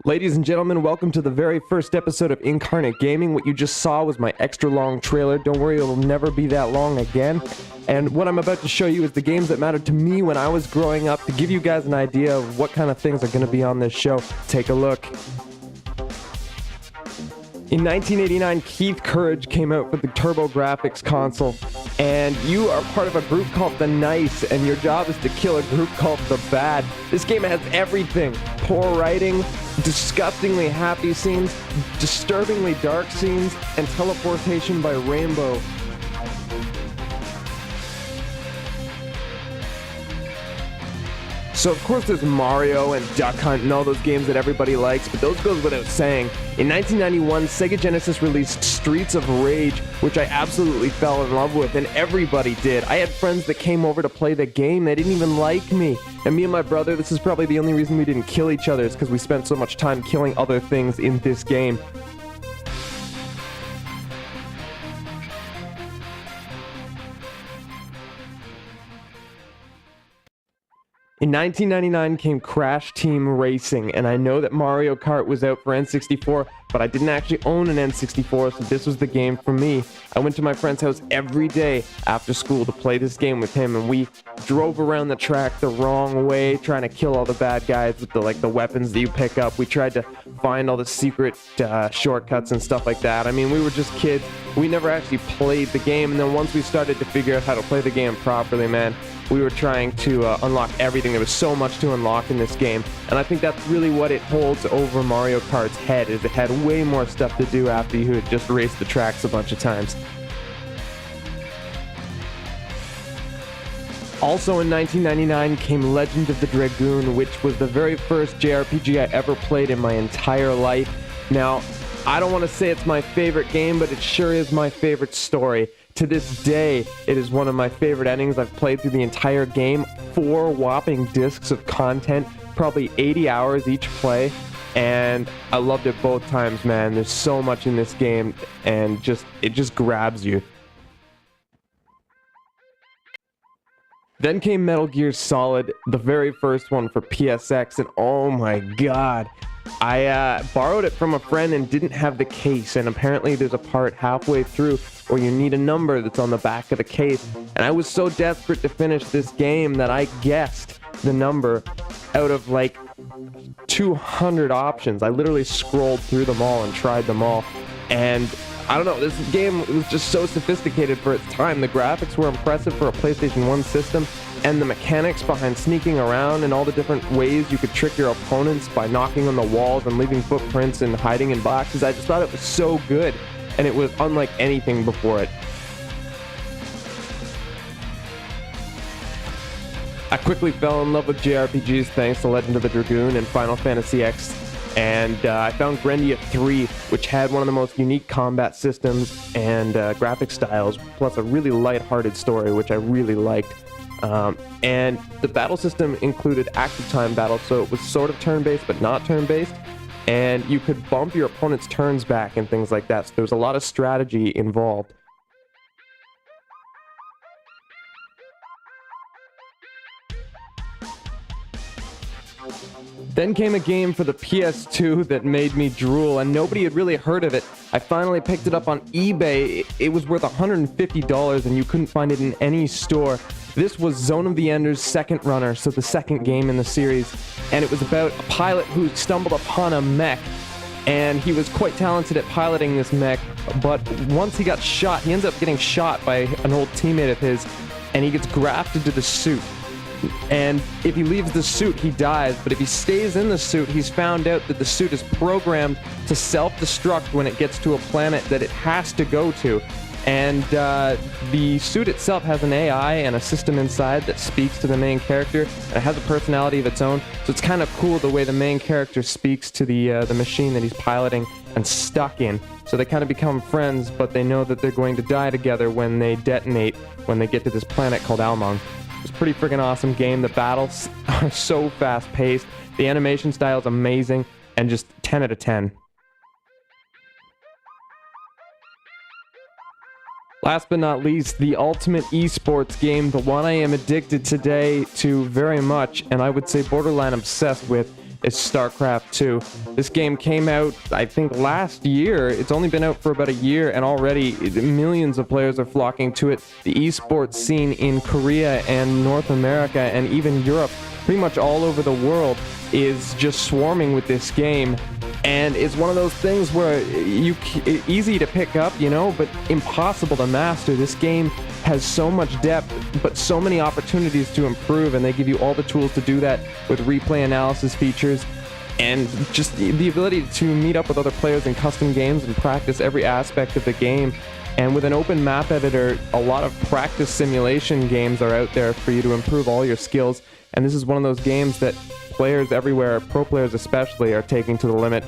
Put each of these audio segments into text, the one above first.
Ladies and gentlemen, welcome to the very first episode of Incarnate Gaming. What you just saw was my extra long trailer. Don't worry, it'll never be that long again. And what I'm about to show you is the games that mattered to me when I was growing up, to give you guys an idea of what kind of things are going to be on this show. Take a look. In 1989, Keith Courage came out with the TurboGrafx console, and you are part of a group called The Nice, and your job is to kill a group called The Bad. This game has everything. Poor writing, disgustingly happy scenes, disturbingly dark scenes, and teleportation by rainbow. So of course there's Mario and Duck Hunt and all those games that everybody likes, but those goes without saying. In 1991, Sega Genesis released Streets of Rage, which I absolutely fell in love with, and everybody did. I had friends that came over to play the game, they didn't even like me. And me and my brother, this is probably the only reason we didn't kill each other, is because we spent so much time killing other things in this game. In 1999 came Crash Team Racing, and I know that Mario Kart was out for N64, but I didn't actually own an N64, so this was the game for me. I went to my friend's house every day after school to play this game with him, and we drove around the track the wrong way, trying to kill all the bad guys with the weapons that you pick up. We tried to find all the secret shortcuts and stuff like that. I mean, we were just kids. We never actually played the game, and then once we started to figure out how to play the game properly, man, we were trying to unlock everything. There was so much to unlock in this game, and I think that's really what it holds over Mario Kart's head, is it had way more stuff to do after you had just raced the tracks a bunch of times. Also in 1999 came Legend of the Dragoon, which was the very first JRPG I ever played in my entire life. Now, I don't want to say it's my favorite game, but it sure is my favorite story. To this day, it is one of my favorite endings. I've played through the entire game, 4 whopping discs of content, probably 80 hours each play, and I loved it both times, man. There's so much in this game, and it just grabs you. Then came Metal Gear Solid, the very first one for PSX, and oh my god. I borrowed it from a friend and didn't have the case, and apparently there's a part halfway through where you need a number that's on the back of the case, and I was so desperate to finish this game that I guessed the number out of like 200 options. I literally scrolled through them all and tried them all, and I don't know, this game was just so sophisticated for its time. The graphics were impressive for a PlayStation 1 system, and the mechanics behind sneaking around and all the different ways you could trick your opponents by knocking on the walls and leaving footprints and hiding in boxes, I just thought it was so good, and it was unlike anything before it. I quickly fell in love with JRPGs thanks to Legend of the Dragoon and Final Fantasy X, and I found Grendia 3, which had one of the most unique combat systems and graphic styles, plus a really light-hearted story, which I really liked. And the battle system included active time battle, so it was sort of turn-based but not turn-based, and you could bump your opponent's turns back and things like that, so there was a lot of strategy involved. Then came a game for the PS2 that made me drool, and nobody had really heard of it. I finally picked it up on eBay. It was worth $150, and you couldn't find it in any store. This was Zone of the Ender's second runner, so the second game in the series, and it was about a pilot who stumbled upon a mech, and he was quite talented at piloting this mech, but once he got shot, he ends up getting shot by an old teammate of his, and he gets grafted to the suit. And if he leaves the suit, he dies, but if he stays in the suit, he's found out that the suit is programmed to self-destruct when it gets to a planet that it has to go to. And the suit itself has an AI and a system inside that speaks to the main character, and it has a personality of its own, so it's kind of cool the way the main character speaks to the machine that he's piloting and stuck in. So they kind of become friends, but they know that they're going to die together when they detonate, when they get to this planet called Almong. It's a pretty freaking awesome game. The battles are so fast-paced. The animation style is amazing, and just 10 out of 10. Last but not least, the ultimate esports game, the one I am addicted today to very much, and I would say borderline obsessed with, is StarCraft 2. This game came out, I think, last year. It's only been out for about a year, and already millions of players are flocking to it. The esports scene in Korea and North America and even Europe, pretty much all over the world, is just swarming with this game. And it's one of those things where easy to pick up, you know, but impossible to master. This game has so much depth, but so many opportunities to improve, and they give you all the tools to do that with replay analysis features and just the ability to meet up with other players in custom games and practice every aspect of the game. And with an open map editor, a lot of practice simulation games are out there for you to improve all your skills. And this is one of those games that players everywhere, pro players especially, are taking to the limit.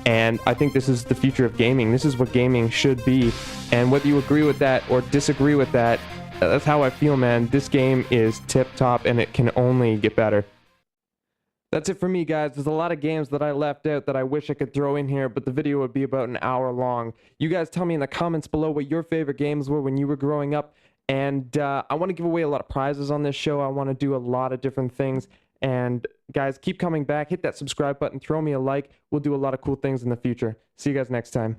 And I think this is the future of gaming. This is what gaming should be. And whether you agree with that or disagree with that, that's how I feel, man. This game is tip-top, and it can only get better. That's it for me, guys. There's a lot of games that I left out that I wish I could throw in here, but the video would be about an hour long. You guys tell me in the comments below what your favorite games were when you were growing up. And I want to give away a lot of prizes on this show. I want to do a lot of different things. And guys, keep coming back. Hit that subscribe button. Throw me a like. We'll do a lot of cool things in the future. See you guys next time.